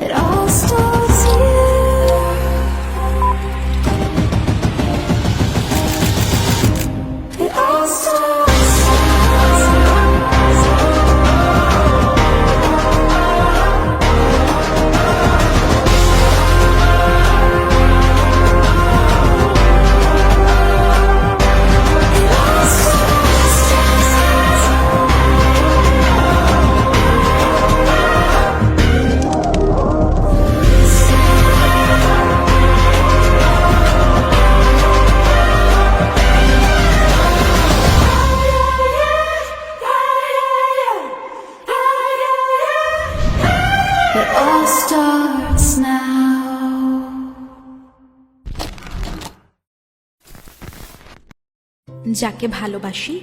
It all starts here. It all starts It all starts now. যাকে ভালোবাসি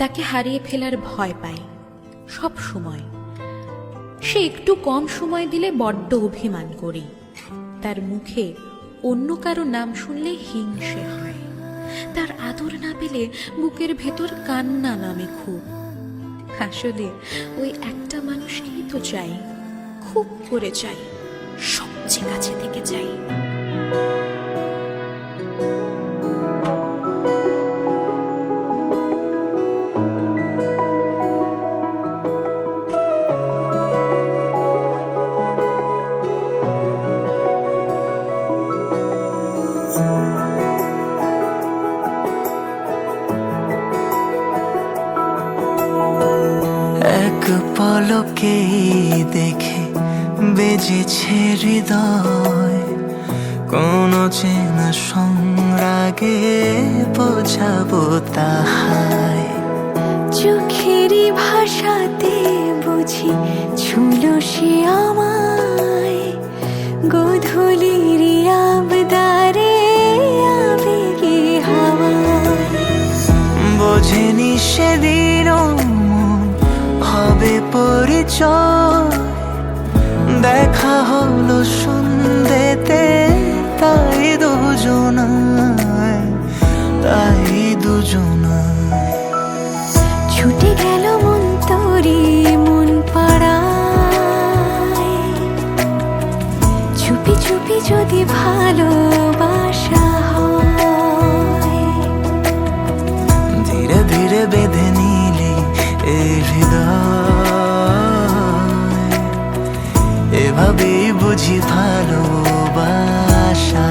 তাকে হারিয়ে ফেলার ভয় পাই সব সময়। সে একটু কম সময় দিলে বড্ড অভিমান করি। তার মুখে অন্য কারো নাম শুনলে হিংসে হয়। তার আদর না পেলে বুকের ভেতর কান্না নামে খুব। আসলে ওই একটা মানুষকেই তো চাই, খুব করে চাই, সবচেয়ে কাছে থেকে চাই। এক পলকেই দেখে বেজেছে হৃদয়, কোন চেনা সংরাগে বোঝাবো তাহায়। চোখেরই ভাষাতে বুঝি ছুঁল সে আমায়, গোধূলির আবদারে আবেগে হাওয়ায়। বোঝেনি সেদিনও হবে পরিচয়, দেখা হলো সন্ধ্যেতে তাই দুজনায় ছুটে গেল মন তোরি মন পাড়ায়, চুপি চুপি যদি ভালোবাসা হয়। ধীরে ধীরে বেঁধে নিলে এই হৃদয়, এভাবেই বুঝি ভালোবাসা।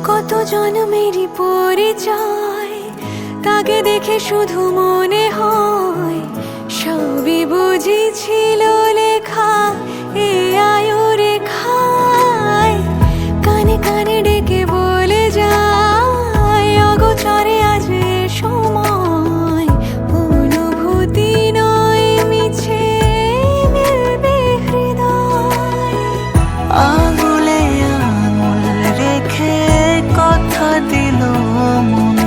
কত জন্মেরই পরিচয়, তাকে দেখে শুধু মনে হয় সবই বুঝি ছিল লেখা এ আয়ু রেখায়। কানে কানে ডেকে বলে যায় অগোচরে আজ এ সময়, অনুভূতি নয় মিছে মিলবে হৃদয়। আঙুলে আঙুল রেখে কথা দিল মন,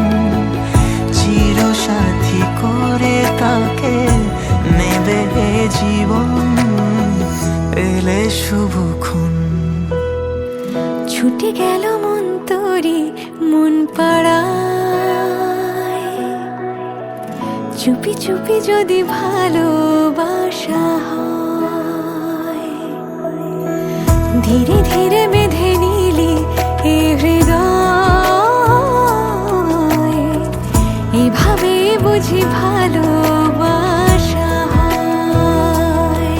চিরসাথী করে তাকে নেবে জীবন। এলে শুভক্ষণ, ছুটে গেল মন তোরি মন পাড়ায়, চুপি চুপি যদি ভালোবাসা হয়। ধীরে ধীরে বেঁধে নিলে এ হৃদয়, এভাবে বুঝি ভালোবাসা হয়।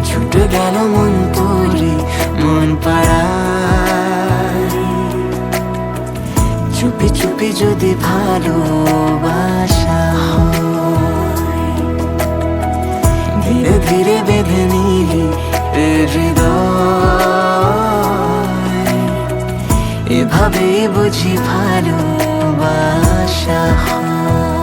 ছুটে গেল মন তোরি মন পাড়ায়, চুপি চুপি যদি ভালোবাসা হয়। ধীরে বেঁধে নিলি এ হৃদয়, এভাবেই বুঝি ভালোবাসা হয়।